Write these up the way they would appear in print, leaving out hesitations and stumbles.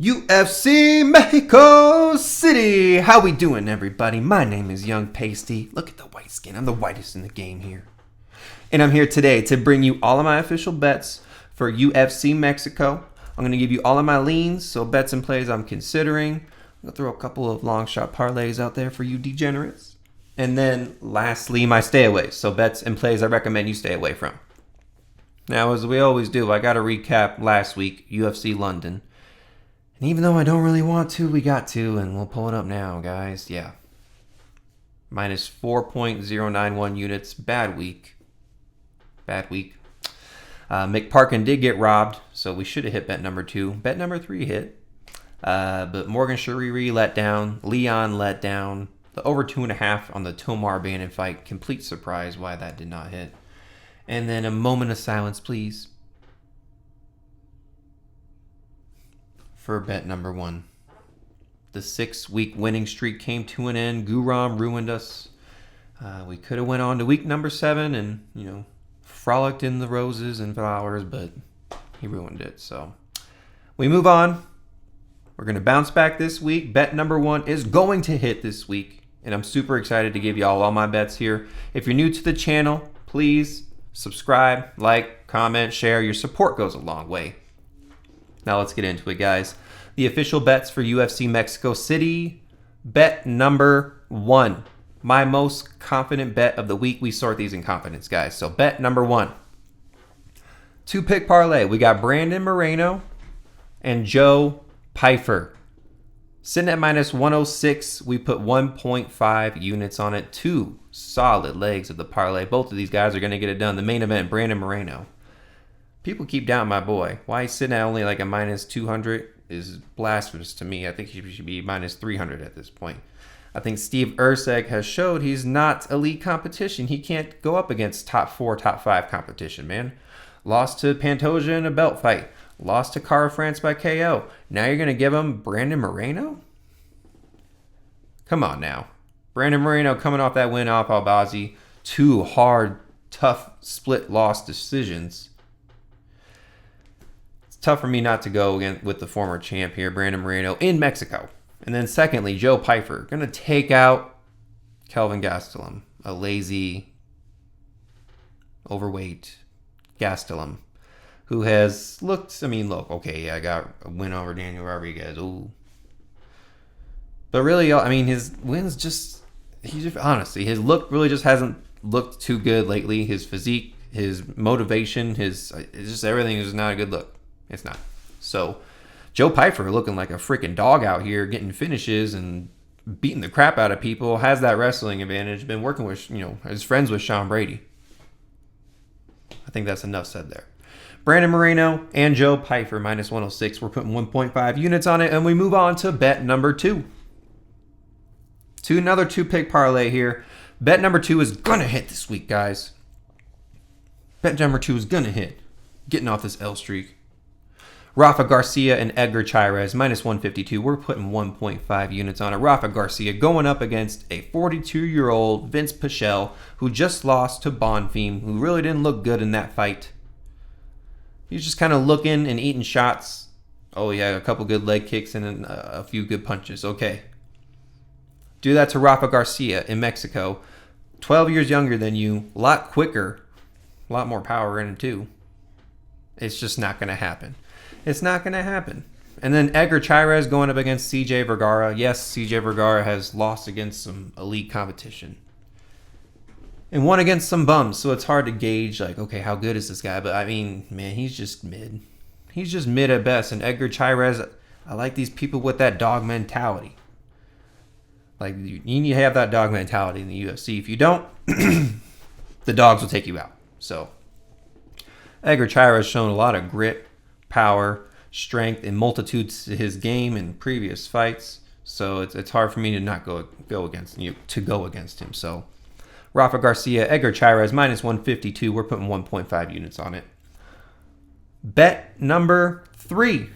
UFC Mexico City! How we doing, everybody? My name is Young Pasty. Look at the white skin. I'm the whitest in the game here. And I'm here today to bring you all of my official bets for UFC Mexico. I'm going to give you all of my leans, so bets and plays I'm considering. I'm going to throw a couple of long shot parlays out there for you degenerates. And then lastly, my stay away. So bets and plays I recommend you stay away from. Now, as we always do, I got to recap last week, UFC London. And even though I don't really want to, we got to, and we'll pull it up now, guys. Yeah. Minus 4.091 units. Bad week. McParkin did get robbed, so we should have hit bet number 2. Bet number 3 hit. But Morgan Shariri let down. Leon let down. The over 2.5 on the Tomar Bannon fight. Complete surprise why that did not hit. And then a moment of silence, please, for bet number 1. The 6-week winning streak came to an end. Guram ruined us. We could have went on to week number 7 and, frolicked in the roses and flowers, but he ruined it. So we move on. We're going to bounce back this week. Bet number 1 is going to hit this week, and I'm super excited to give you all my bets here. If you're new to the channel, please subscribe, like, comment, share. Your support goes a long way. Now let's get into it, guys. The official bets for UFC Mexico City. Bet number 1. My most confident bet of the week. We sort these in confidence, guys. So bet number 1. 2-pick parlay. We got Brandon Moreno and Joe Pyfer. Sitting at minus 106. We put 1.5 units on it. 2 solid legs of the parlay. Both of these guys are going to get it done. The main event, Brandon Moreno. People keep doubting my boy. Why he's sitting at only like a minus 200 is blasphemous to me. I think he should be minus 300 at this point. I think Steve Erceg has showed he's not elite competition. He can't go up against top 4, top 5 competition, man. Lost to Pantoja in a belt fight. Lost to Cara France by KO. Now you're going to give him Brandon Moreno? Come on now. Brandon Moreno coming off that win off Albazi. 2 hard, tough, split-loss decisions. Tough for me not to go again with the former champ here, Brandon Moreno, in Mexico. And then secondly, Joe Pyfer. Going to take out Kelvin Gastelum, a lazy, overweight Gastelum, who has looked, okay, I got a win over Daniel Rodriguez. Ooh. But really, his wins honestly, his look really just hasn't looked too good lately. His physique, his motivation, just everything is not a good look. It's not. So, Joe Pyfer looking like a freaking dog out here, getting finishes and beating the crap out of people, has that wrestling advantage, been working with, his friends with Sean Brady. I think that's enough said there. Brandon Moreno and Joe Pyfer, minus 106. We're putting 1.5 units on it, and we move on to bet number 2. Another 2-pick parlay here. Bet number 2 is going to hit this week, guys. Bet number 2 is going to hit. Getting off this L streak. Rafa Garcia and Edgar Chairez, minus 152. We're putting 1.5 units on it. Rafa Garcia going up against a 42-year-old Vinc Pichel, who just lost to Bonfim, who really didn't look good in that fight. He's just kind of looking and eating shots. Oh, yeah, a couple good leg kicks and a few good punches. Okay. Do that to Rafa Garcia in Mexico. 12 years younger than you. A lot quicker. A lot more power in it, too. It's just not going to happen. It's not going to happen. And then Edgar Chairez going up against CJ Vergara. Yes, CJ Vergara has lost against some elite competition. And won against some bums, so it's hard to gauge, okay, how good is this guy? But, man, he's just mid. He's just mid at best. And Edgar Chairez, I like these people with that dog mentality. You need to have that dog mentality in the UFC. If you don't, the dogs will take you out. So, Edgar Chairez has shown a lot of grit, power, strength, and multitudes to his game in previous fights. So it's hard for me to not go against him. So Rafa Garcia, Edgar Chairez, minus 152. We're putting 1.5 units on it. Bet number 3.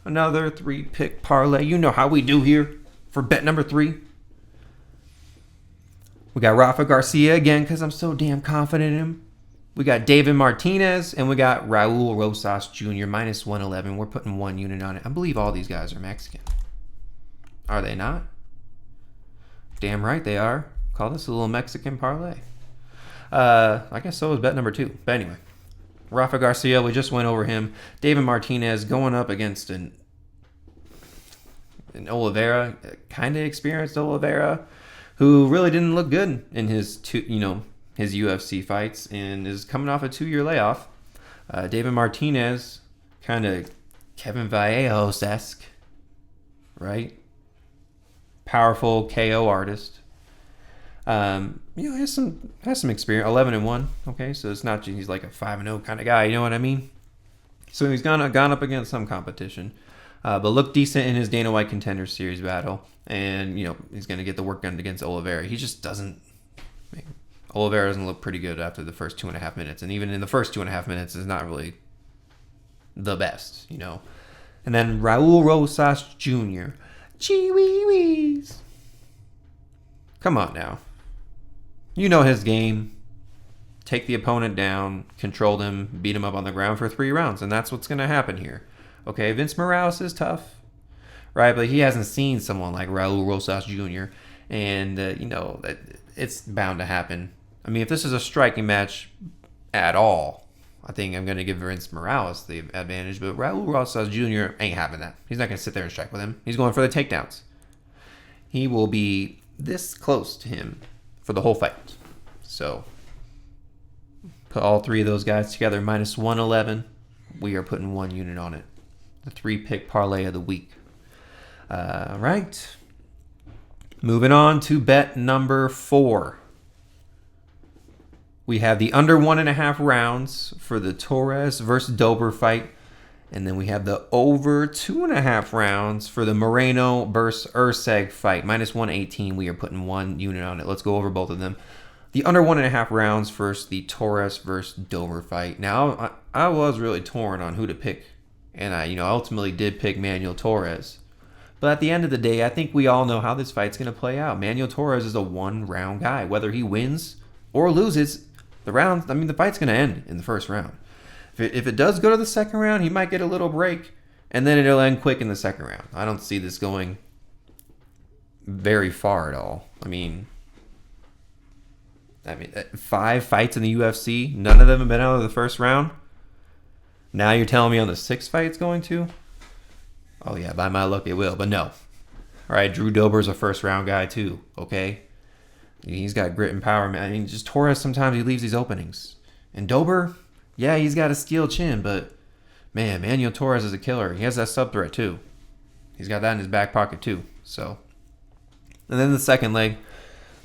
Another 3-pick parlay. You know how we do here for bet number 3. We got Rafa Garcia again because I'm so damn confident in him. We got David Martinez, and we got Raul Rosas Jr. minus 111. We're putting 1 unit on it. I believe all these guys are Mexican. Are they not? Damn right they are. Call this a little Mexican parlay. I guess so is bet number 2. But anyway, Rafa Garcia, we just went over him. David Martinez going up against an Oliveira, kind of experienced Oliveira, who really didn't look good in his his UFC fights and is coming off a 2-year layoff. David Martinez, kind of Kevin Vallejos-esque, right? Powerful KO artist. Has some experience. 11-1. Okay, so it's not he's like a 5-0 kind of guy. You know what I mean? So he's gone up against some competition, but looked decent in his Dana White Contender Series battle, and he's going to get the work done against Oliveira. He just doesn't. Oliveira doesn't look pretty good after the first 2.5 minutes, and even in the first 2.5 minutes is not really the best, And then Raul Rosas Jr. Gee wee wees. Come on now. You know his game. Take the opponent down, control them, beat him up on the ground for 3 rounds, and that's what's going to happen here. Okay, Vince Morales is tough, right? But he hasn't seen someone like Raul Rosas Jr., and, it's bound to happen. I mean, if this is a striking match at all, I think I'm going to give Vince Morales the advantage, but Raul Rosas Jr. ain't having that. He's not going to sit there and strike with him. He's going for the takedowns. He will be this close to him for the whole fight. So, put all 3 of those guys together, minus 111. We are putting 1 unit on it. The 3-pick parlay of the week. Right. Moving on to bet number 4. We have the under 1.5 rounds for the Torres versus Dober fight. And then we have the over 2.5 rounds for the Moreno versus Erceg fight. Minus 118. We are putting 1 unit on it. Let's go over both of them. The under 1.5 rounds first, the Torres versus Dober fight. Now, I was really torn on who to pick. And I ultimately did pick Manuel Torres. But at the end of the day, I think we all know how this fight's going to play out. Manuel Torres is a 1-round guy. Whether he wins or loses, the fight's going to end in the first round. If it does go to the second round, he might get a little break, and then it'll end quick in the second round. I don't see this going very far at all. I mean, 5 fights in the UFC, none of them have been out of the first round. Now you're telling me on the 6th fight it's going to? Oh yeah, by my luck it will, but no. All right, Drew Dober's a first-round guy too, okay? He's got grit and power, man. I mean, just Torres, sometimes he leaves these openings. And Dober, yeah, he's got a steel chin, but man, Manuel Torres is a killer. He has that sub-threat too. He's got that in his back pocket too. So, and then the second leg,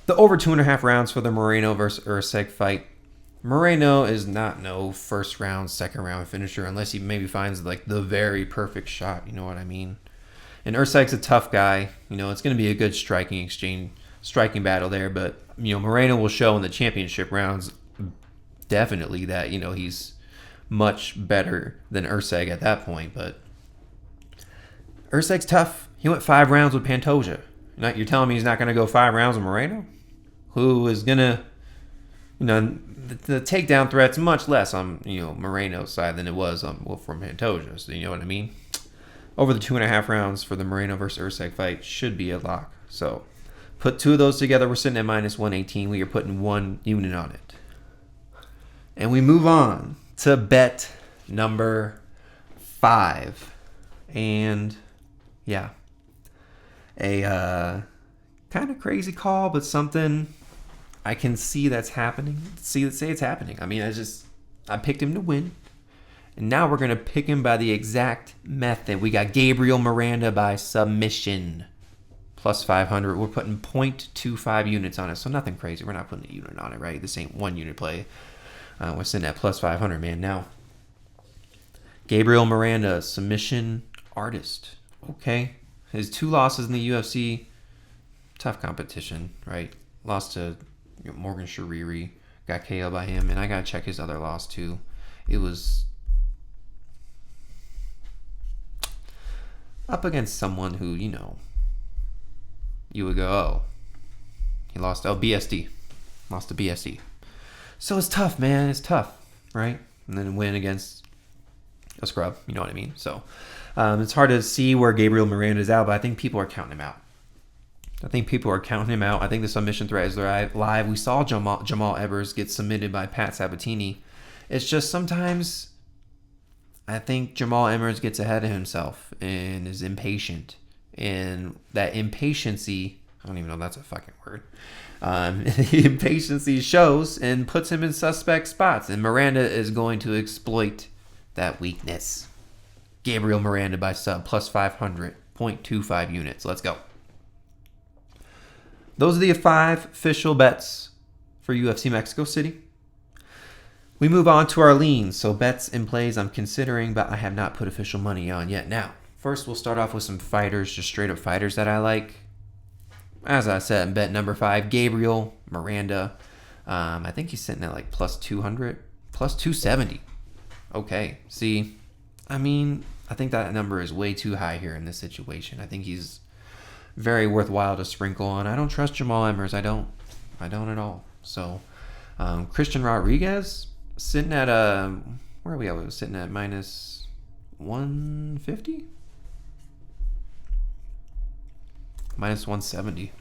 the over 2.5 rounds for the Moreno versus Erceg fight. Moreno is not no first round, second round finisher unless he maybe finds like the very perfect shot. You know what I mean? And Erceg's a tough guy. It's going to be a good striking battle there. But Moreno will show in the championship rounds definitely that he's much better than Erceg at that point. But Erceg's tough. He went 5 rounds with Pantoja. You're telling me he's not going to go 5 rounds with Moreno, who is going to, the takedown threat's much less on Moreno's side than it was on from Pantoja. So you know what I mean? Over the 2.5 rounds for the Moreno versus Erceg fight should be a lock. So put 2 of those together. We're sitting at minus 118. We are putting 1 unit on it. And we move on to bet number 5. And yeah, a kind of crazy call, but something I can see that's happening. Say it's happening. I mean, I picked him to win. And now we're going to pick him by the exact method. We got Gabriel Miranda by submission. Plus 500. We're putting 0.25 units on it. So nothing crazy. We're not putting a unit on it, right? This ain't 1 unit play. We're sitting at plus 500, man. Now, Gabriel Miranda, submission artist. Okay. His 2 losses in the UFC. Tough competition, right? Lost to Morgan Shariri, got KO by him, and I gotta check his other loss too. It was up against someone who you would go, oh, he lost. BSD, lost to BSD. So it's tough, man. It's tough. right? And then win against a scrub. You know what I mean? So it's hard to see where Gabriel Moreno is out, but I think people are counting him out. I think the submission threat is live. We saw Jamal Evers get submitted by Pat Sabatini. It's just sometimes I think Jamal Evers gets ahead of himself and is impatient. And that impatiency, I don't even know if that's a fucking word. The impatiency shows and puts him in suspect spots. And Miranda is going to exploit that weakness. Gabriel Miranda by sub plus 500, 0.25 units. Let's go. Those are the 5 official bets for UFC Mexico City. We move on to our leans. So bets and plays I'm considering, but I have not put official money on yet. Now, first we'll start off with some fighters, just straight up fighters that I like. As I said, bet number 5, Gabriel Miranda. I think he's sitting at like plus 200, plus 270. Okay, see, I mean, I think that number is way too high here in this situation. I think he's very worthwhile to sprinkle on. I don't trust Jamal Evers. I don't at all. So, Christian Rodriguez sitting at where are we at? We were sitting at minus 150, minus 170.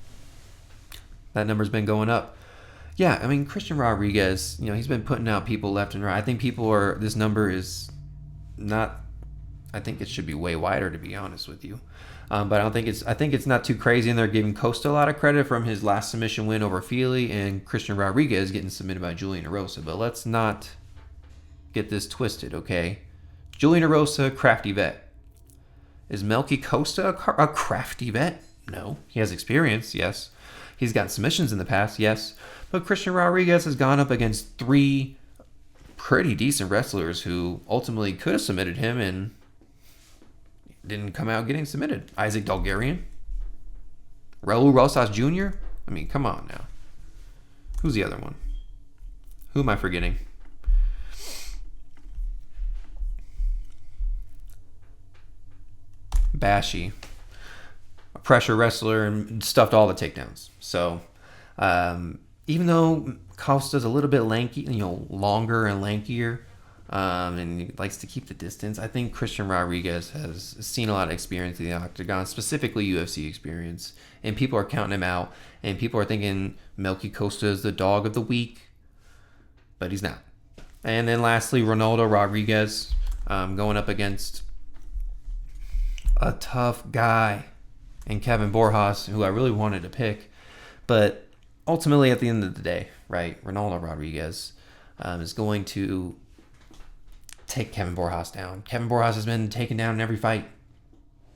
That number's been going up. Yeah, I mean, Christian Rodriguez, he's been putting out people left and right. I think this number is not, I think it should be way wider, to be honest with you. But I think it's not too crazy, and they're giving Costa a lot of credit from his last submission win over Feely, and Christian Rodriguez getting submitted by Julian Erosa. But let's not get this twisted, okay? Julian Erosa, crafty vet. Is Melky Costa a crafty vet? No. He has experience, yes. He's got submissions in the past, yes. But Christian Rodriguez has gone up against 3 pretty decent wrestlers who ultimately could have submitted him and didn't come out getting submitted. Isaac Dalgarian, Raul Rosas Jr. I mean, come on now. Who's the other one? Who am I forgetting? Bashi, a pressure wrestler, and stuffed all the takedowns. So, even though Costa's a little bit lanky, longer and lankier, and he likes to keep the distance, I think Christian Rodriguez has seen a lot of experience in the octagon, specifically UFC experience, and people are counting him out, and people are thinking Melky Costa is the dog of the week, but he's not. And then lastly, Ronaldo Rodriguez going up against a tough guy and Kevin Borjas, who I really wanted to pick, but ultimately at the end of the day, right, Ronaldo Rodriguez is going to take Kevin Borjas down. Kevin Borjas has been taken down in every fight.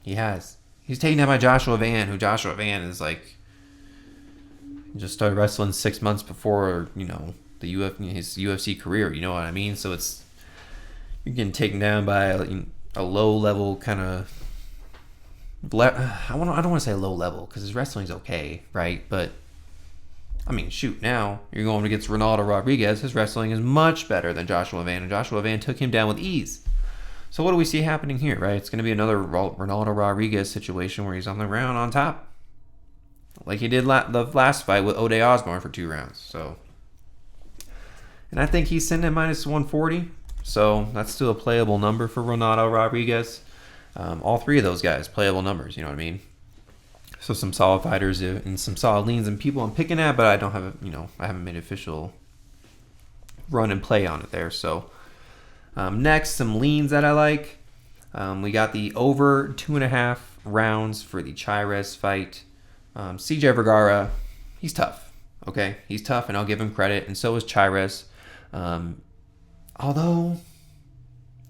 He has. He's taken down by Joshua Van, who Joshua Van is like, he just started wrestling 6 months before, his UFC career. You know what I mean? So you're getting taken down by a low level kind of. I don't want to say low level because his wrestling's okay, right? But I mean, shoot, now you're going against Ronaldo Rodriguez. His wrestling is much better than Joshua Van, and Joshua Van took him down with ease. So what do we see happening here, right? It's going to be another Ronaldo Rodriguez situation where he's on the ground on top, like he did the last fight with O'Day Osborne for 2 rounds. So, and I think he's sitting at minus 140. So that's still a playable number for Ronaldo Rodriguez. All 3 of those guys, playable numbers, you know what I mean? So some solid fighters and some solid leans and people I'm picking at, but I don't have I haven't made an official run and play on it there. So next, some leans that I like. We got the over 2.5 rounds for the Chairez fight. CJ Vergara, he's tough. Okay, he's tough, and I'll give him credit, and so is Chairez. Although,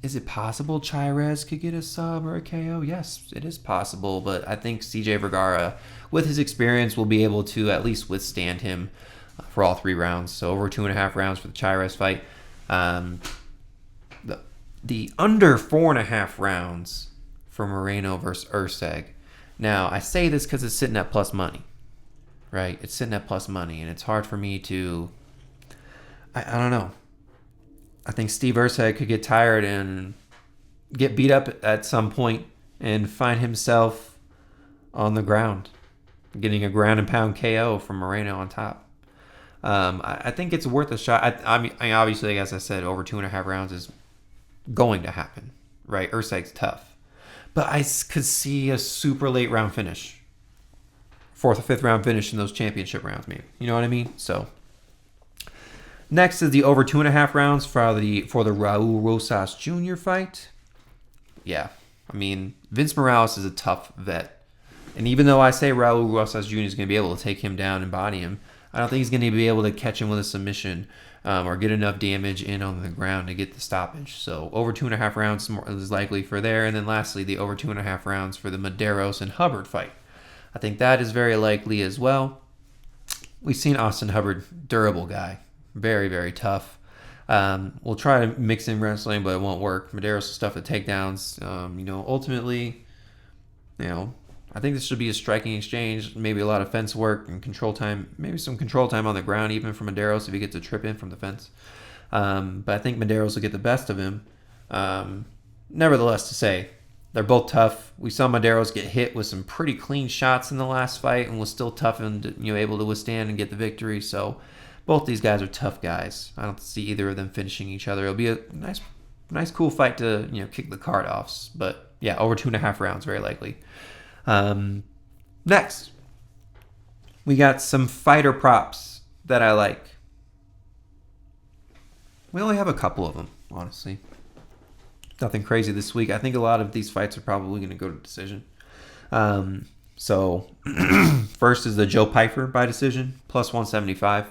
is it possible Chairez could get a sub or a KO? Yes, it is possible, but I think CJ Vergara, with his experience, will be able to at least withstand him for all 3 rounds. So over 2.5 rounds for the Chairez fight. The under 4.5 rounds for Moreno versus Erceg. Now, I say this because it's sitting at plus money, right? It's sitting at plus money, and it's hard for me to... I don't know. I think Steve Erceg could get tired and get beat up at some point and find himself on the ground, getting a ground and pound KO from Moreno on top. I think it's worth a shot. I mean, obviously, as I said, over 2.5 rounds is going to happen, right? Erceg's tough. But I could see a super late round finish. 4th or 5th round finish in those championship rounds, maybe. You know what I mean? So, next is the over 2.5 rounds for the Raul Rosas Jr. fight. Yeah, I mean, Vince Morales is a tough vet. And even though I say Raul Rosas Jr. is going to be able to take him down and body him, I don't think he's going to be able to catch him with a submission or get enough damage in on the ground to get the stoppage. So over 2.5 rounds is likely for there. And then lastly, the over 2.5 rounds for the Medeiros and Hubbard fight. I think that is very likely as well. We've seen Austin Hubbard, durable guy, very, very tough. We'll try to mix in wrestling, but it won't work. Medeiros stuff at takedowns. Ultimately, I think this should be a striking exchange. Maybe a lot of fence work and control time. Maybe some control time on the ground, even from Medeiros if he gets a trip in from the fence. But I think Medeiros will get the best of him. Nevertheless, to say, they're both tough. We saw Medeiros get hit with some pretty clean shots in the last fight and was still tough and able to withstand and get the victory. So both these guys are tough guys. I don't see either of them finishing each other. It'll be a nice, cool fight to kick the card offs. But yeah, over 2.5 rounds, very likely. Next, we got some fighter props that I like. We only have a couple of them, honestly. Nothing crazy this week. I think a lot of these fights are probably going to go to decision. So, first is the Joe Pyfer by decision, plus 175.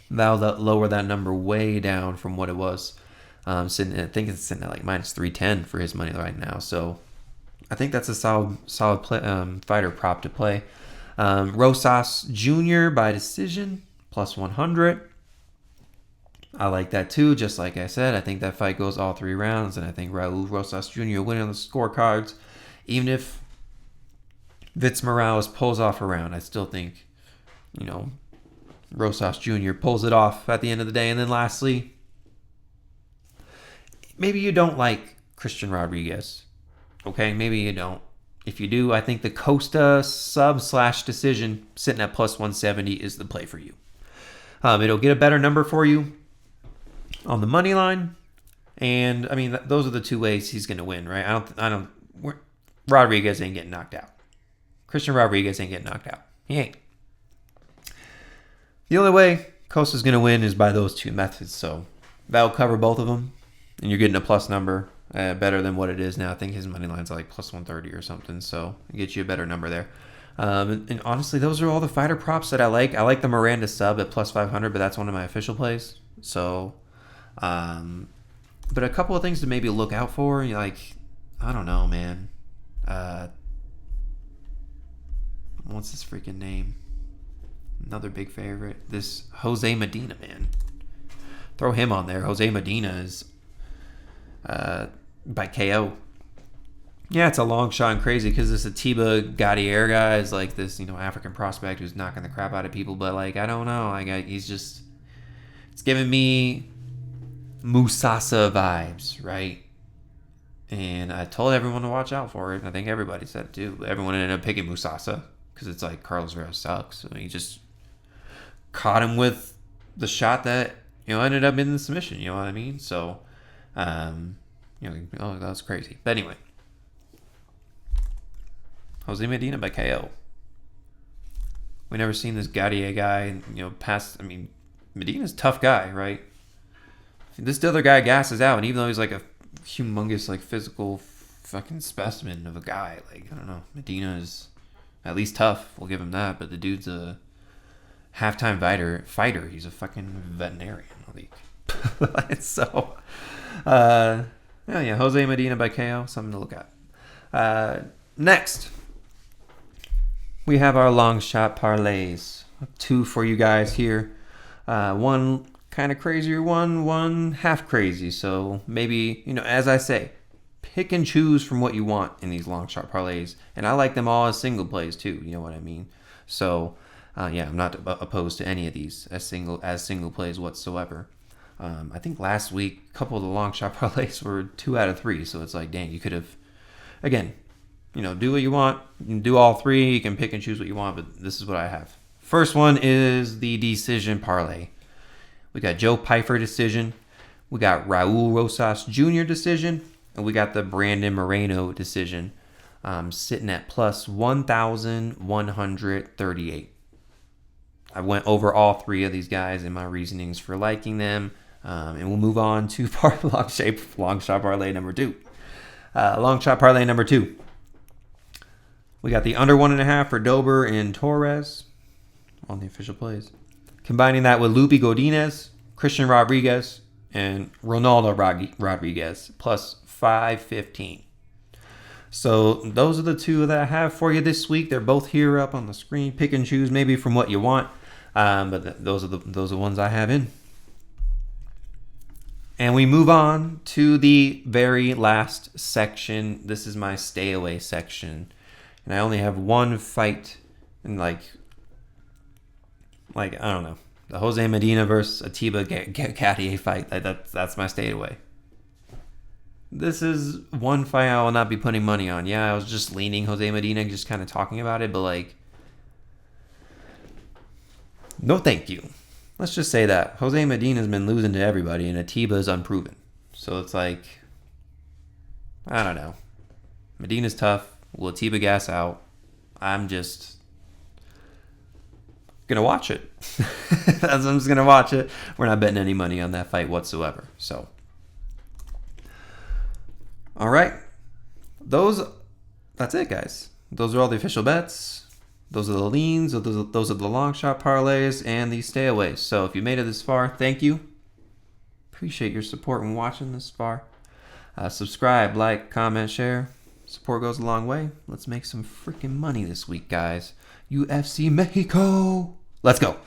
That'll lower that number way down from what it was. I think it's sitting at like minus 310 for his money right now. So, I think that's a solid fighter prop to play. Rosas Jr. by decision, plus 100. I like that too. Just like I said, I think that fight goes all 3 rounds, and I think Raul Rosas Jr. will win on the scorecards. Even if Vince Morales pulls off a round, I still think, Rosas Jr. pulls it off at the end of the day. And then lastly, maybe you don't like Christian Rodriguez. Okay, maybe you don't. If you do, I think the Costa sub/decision sitting at plus 170 is the play for you. It'll get a better number for you on the money line, and I mean those are the 2 ways he's going to win, right? Rodriguez ain't getting knocked out. Christian Rodriguez ain't getting knocked out. He ain't. The only way Costa's going to win is by those 2 methods. So that'll cover both of them, and you're getting a plus number. Better than what it is now. I think his money line's like plus 130 or something, so it gets you a better number there. And honestly, those are all the fighter props that I like. I like the Miranda sub at plus 500, but that's one of my official plays. So, but a couple of things to maybe look out for, I don't know, man. What's his freaking name? Another big favorite. This Jose Medina, man. Throw him on there. Jose Medina is by KO. Yeah, it's a long shot and crazy because this Ateba Gautier guy is like this, African prospect who's knocking the crap out of people. But I don't know. It's giving me Musasa vibes, right? And I told everyone to watch out for it. I think everybody said it too. But everyone ended up picking Musasa because it's like Carlos Vera sucks. So he just caught him with the shot that ended up in the submission. You know what I mean? So. That was crazy. But anyway, Jose Medina by KO. We never seen this Gautier guy, Medina's a tough guy, right? This other guy gasses out, and even though he's like a humongous, physical fucking specimen of a guy, I don't know, Medina is at least tough. We'll give him that. But the dude's a halftime fighter. He's a fucking veterinarian. So. Jose Medina by KO, something to look at. Next, we have our long shot parlays. 2 for you guys here. One kind of crazier, one half crazy. So maybe, as I say, pick and choose from what you want in these long shot parlays. And I like them all as single plays too. You know what I mean? So, I'm not opposed to any of these as single plays whatsoever. I think last week, a couple of the long shot parlays were 2 out of 3. So it's like, dang, you could have, again, do what you want. You can do all 3. You can pick and choose what you want. But this is what I have. First one is the decision parlay. We got Joe Pyfer decision. We got Raul Rosas Jr. decision. And we got the Brandon Moreno decision. Sitting at plus 1,138. I went over all three of these guys and my reasonings for liking them. And we'll move on to Longshot Parlay number 2. Longshot Parlay number 2. We got the under 1.5 for Dober and Torres on the official plays. Combining that with Godinez, Christian Rodriguez, and Ronaldo Rodriguez, plus 515. So those are the two that I have for you this week. They're both here up on the screen. Pick and choose maybe from what you want. But those are the ones I have in. And we move on to the very last section. This is my stay away section. And I only have one fight in like I don't know. The Jose Medina versus Ateba Gautier fight. That's my stay away. This is one fight I will not be putting money on. Yeah, I was just leaning Jose Medina, just kind of talking about it, but like, no thank you. Let's just say that. Jose Medina's been losing to everybody, and Ateba is unproven. So it's like, I don't know. Medina's tough. Will Ateba gas out? I'm just going to watch it. I'm just going to watch it. We're not betting any money on that fight whatsoever. So, all right. That's it, guys. Those are all the official bets. Those are the leans. Those are the long shot parlays and the stayaways. So if you made it this far, thank you. Appreciate your support when watching this far. Subscribe, like, comment, share. Support goes a long way. Let's make some freaking money this week, guys. UFC Mexico. Let's go.